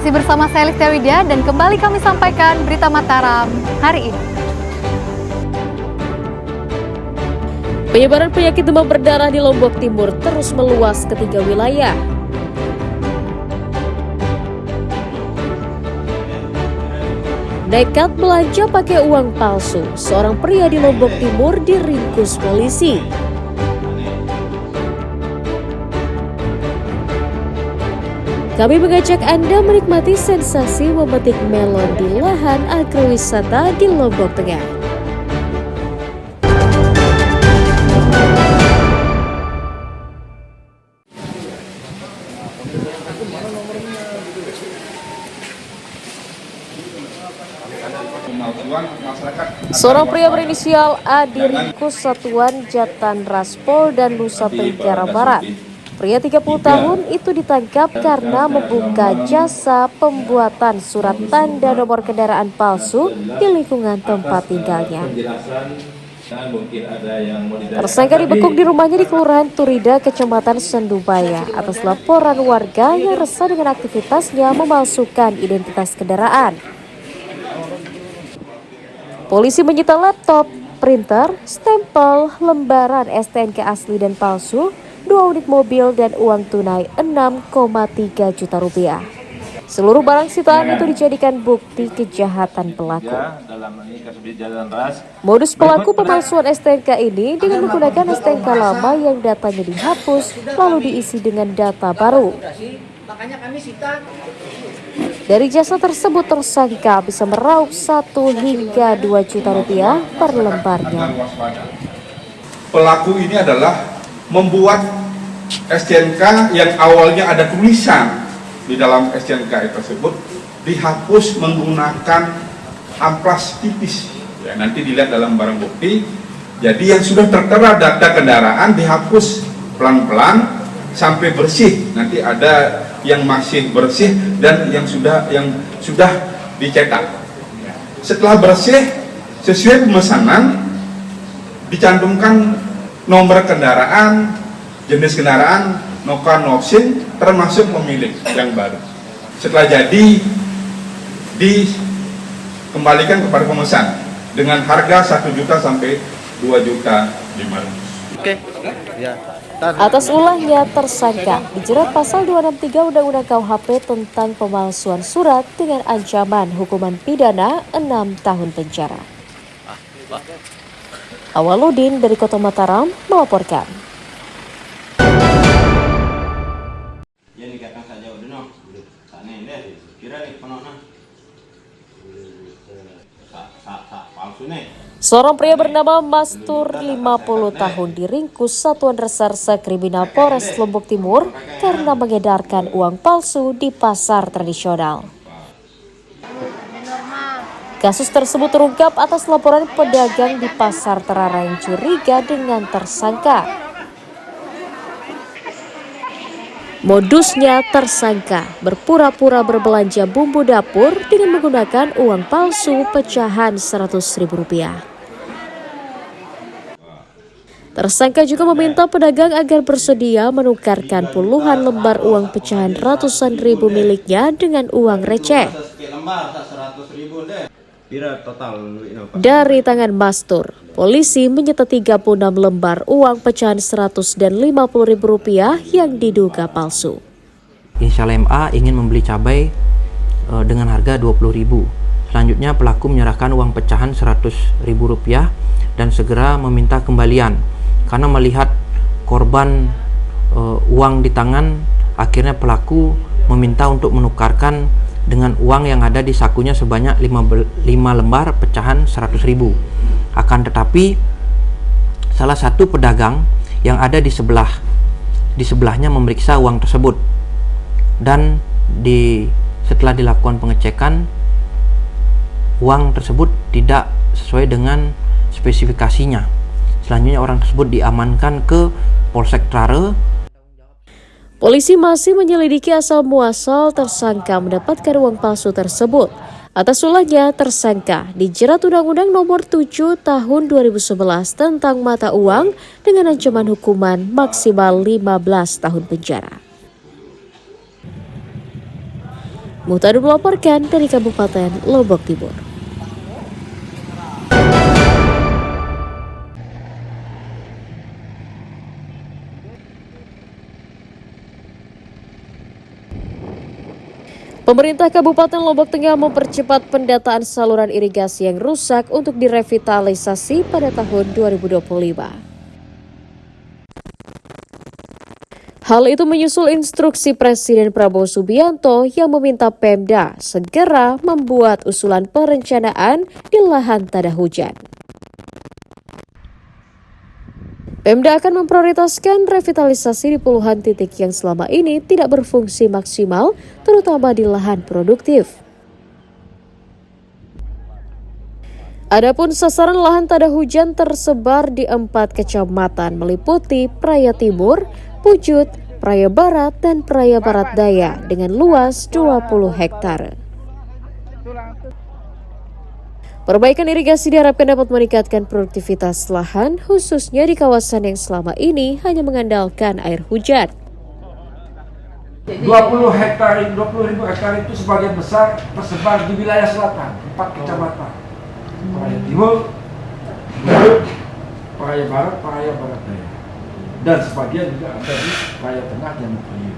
Masih bersama saya Listia Widya dan kembali kami sampaikan berita Mataram hari ini. Penyebaran penyakit demam berdarah di Lombok Timur terus meluas ke 3 wilayah. Nekat belanja pakai uang palsu, seorang pria di Lombok Timur diringkus polisi. Kami mengajak Anda menikmati sensasi memetik melon di lahan agrowisata di Lombok Tengah. Seorang pria berinisial A diringkus Satuan Jatanras Polda Nusa Tenggara Barat. Pria 30 tahun itu ditangkap karena membuka jasa pembuatan surat tanda nomor kendaraan palsu di lingkungan tempat tinggalnya. Tersangka dibekuk di rumahnya di Kelurahan Turida, Kecamatan Sendubaya atas laporan warga yang resah dengan aktivitasnya memalsukan identitas kendaraan. Polisi menyita laptop, printer, stempel, lembaran STNK asli dan palsu, 2 unit mobil dan uang tunai 6,3 juta rupiah. Seluruh barang sitaan itu dijadikan bukti kejahatan pelaku. Modus pelaku pemalsuan STNK ini dengan menggunakan STNK lama yang datanya dihapus lalu diisi dengan data baru. Dari jasa tersebut tersangka bisa meraup 1 hingga 2 juta rupiah per lembarnya. Pelaku ini adalah membuat STNK yang awalnya ada tulisan di dalam STNK tersebut dihapus menggunakan amplas tipis. Ya, nanti dilihat dalam barang bukti. Jadi yang sudah tertera data kendaraan dihapus pelan-pelan sampai bersih. Nanti ada yang masih bersih dan yang sudah dicetak. Setelah bersih sesuai pemesanan dicantumkan nomor kendaraan, jenis kendaraan, noka noksin, termasuk pemilik yang baru. Setelah jadi dikembalikan kepada pemesan dengan harga 1 juta sampai 2 juta 500. Oke. Ya. Atas ulahnya tersangka dijerat pasal 263 Undang-Undang KUHP tentang pemalsuan surat dengan ancaman hukuman pidana 6 tahun penjara. Awaludin dari Kota Mataram melaporkan. Seorang pria bernama Mastur 50 tahun diringkus Satuan Reserse Kriminal Polres Lombok Timur karena mengedarkan uang palsu di pasar tradisional. Kasus tersebut terungkap atas laporan pedagang di pasar Terara yang curiga dengan tersangka. Modusnya tersangka berpura-pura berbelanja bumbu dapur dengan menggunakan uang palsu pecahan Rp100.000. Tersangka juga meminta pedagang agar bersedia menukarkan puluhan lembar uang pecahan ratusan ribu miliknya dengan uang receh. Dari tangan Mastur, polisi menyita 36 lembar uang pecahan Rp100 dan Rp50.000 yang diduga palsu. Inisial MA ingin membeli cabai dengan harga Rp20.000. Selanjutnya pelaku menyerahkan uang pecahan Rp100.000 dan segera meminta kembalian. Karena melihat korban uang di tangan, akhirnya pelaku meminta untuk menukarkan dengan uang yang ada di sakunya sebanyak 5 lembar pecahan Rp100.000. Akan tetapi salah satu pedagang yang ada di sebelahnya memeriksa uang tersebut dan setelah dilakukan pengecekan uang tersebut tidak sesuai dengan spesifikasinya. Selanjutnya orang tersebut diamankan ke Polsek Trare. Polisi masih menyelidiki asal muasal tersangka mendapatkan uang palsu tersebut. Atas ulahnya, tersangka dijerat Undang-Undang Nomor 7 Tahun 2011 tentang mata uang dengan ancaman hukuman maksimal 15 tahun penjara. Muhtadul melaporkan dari Kabupaten Lombok Timur. Pemerintah Kabupaten Lombok Tengah mempercepat pendataan saluran irigasi yang rusak untuk direvitalisasi pada tahun 2025. Hal itu menyusul instruksi Presiden Prabowo Subianto yang meminta Pemda segera membuat usulan perencanaan di lahan tada hujan. Pemda akan memprioritaskan revitalisasi di puluhan titik yang selama ini tidak berfungsi maksimal, terutama di lahan produktif. Adapun sasaran lahan tada hujan tersebar di 4 kecamatan meliputi Praia Timur, Pujut, Praia Barat, dan Praia Barat Daya dengan luas 20 hektare. Perbaikan irigasi diharapkan dapat meningkatkan produktivitas lahan, khususnya di kawasan yang selama ini hanya mengandalkan air hujan. 20 ribu hektar itu sebagian besar tersebar di wilayah selatan, 4 kecamatan. Praia Timur, Praia Barat, Praia Barat Daya. Dan sebagian juga ada di Praia Tengah dan Praia.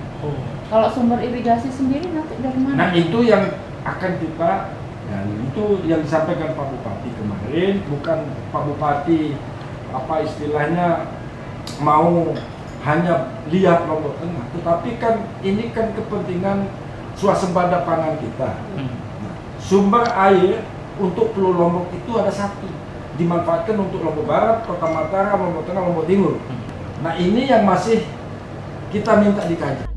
Kalau sumber irigasi sendiri nanti dari mana? Nah itu yang akan kita, dan itu yang disampaikan Pak Bupati kemarin, bukan Pak Bupati apa istilahnya mau hanya lihat Lombok Tengah, tetapi kan ini kan kepentingan swasembada pangan kita. Nah, sumber air untuk Pulau Lombok itu ada satu, dimanfaatkan untuk Lombok Barat, Kota Mataram, Lombok Tengah, Lombok Timur. Nah ini yang masih kita minta dikaji.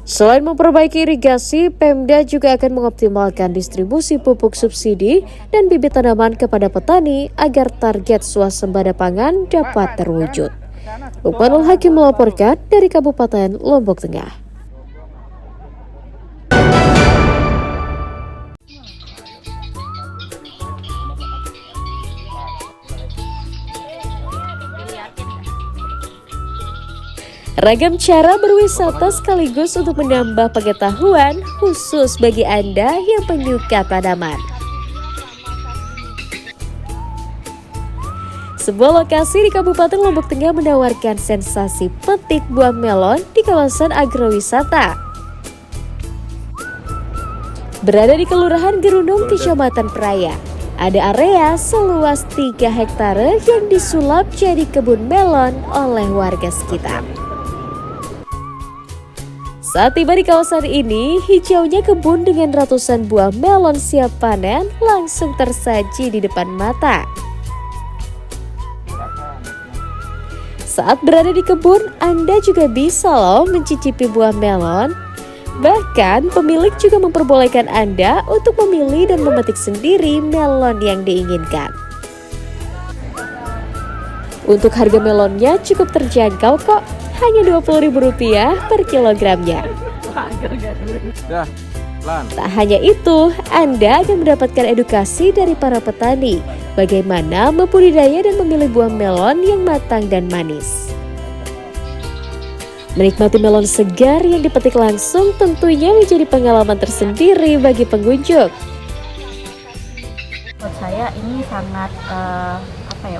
Selain memperbaiki irigasi, Pemda juga akan mengoptimalkan distribusi pupuk subsidi dan bibit tanaman kepada petani agar target swasembada pangan dapat terwujud. Lukmanul Hakim melaporkan dari Kabupaten Lombok Tengah. Ragam cara berwisata sekaligus untuk menambah pengetahuan khusus bagi Anda yang penyuka tanaman. Sebuah lokasi di Kabupaten Lombok Tengah menawarkan sensasi petik buah melon di kawasan agrowisata. Berada di Kelurahan Gerundung, Kecamatan Praia, ada area seluas 3 hektare yang disulap jadi kebun melon oleh warga sekitar. Saat tiba di kawasan ini, hijaunya kebun dengan ratusan buah melon siap panen langsung tersaji di depan mata. Saat berada di kebun, Anda juga bisa loh mencicipi buah melon. Bahkan pemilik juga memperbolehkan Anda untuk memilih dan memetik sendiri melon yang diinginkan. Untuk harga melonnya cukup terjangkau kok, hanya Rp20.000 per kilogramnya. Tak hanya itu, Anda akan mendapatkan edukasi dari para petani bagaimana membudidaya dan memilih buah melon yang matang dan manis. Menikmati melon segar yang dipetik langsung tentunya menjadi pengalaman tersendiri bagi pengunjung. Menurut saya ini sangat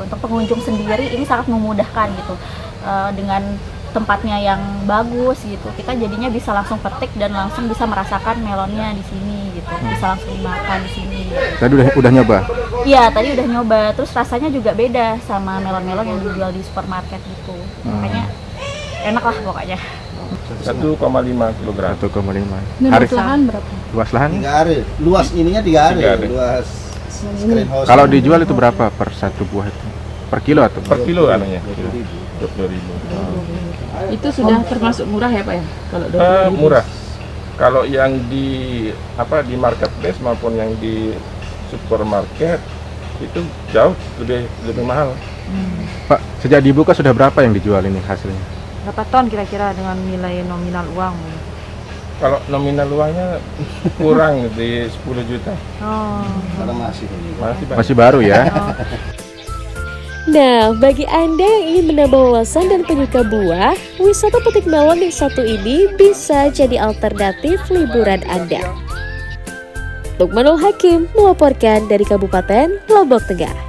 untuk pengunjung sendiri ini sangat memudahkan gitu, dengan tempatnya yang bagus gitu, kita jadinya bisa langsung petik dan langsung bisa merasakan melonnya di sini gitu, bisa langsung dimakan di sini. Gitu. Tadi udah nyoba? Iya, tadi udah nyoba, terus rasanya juga beda sama melon-melon yang dijual di supermarket gitu, makanya enak lah pokoknya. 1,5 kg. 1,5. Luas lahan berapa? Luas lahan? 3 hari. Luas ininya 3 hari. 3 hari. Luas greenhouse. Kalau dijual itu berapa per satu buah itu? Per kilo atau? Per kilo anunya. 20.000. Itu sudah termasuk murah ya Pak ya? Kalau murah. Kalau yang di marketplace maupun yang di supermarket itu jauh lebih mahal. Pak, sejak dibuka sudah berapa yang dijual ini hasilnya? berapa ton kira-kira dengan nilai nominal uang? Kalau nominal uangnya kurang di 10 juta. Oh. Karena masih baru ya. Nah, bagi Anda yang ingin menambah wawasan dan penyuka buah, wisata petik melon yang satu ini bisa jadi alternatif liburan Anda. Lukmanul Hakim melaporkan dari Kabupaten Lombok Tengah.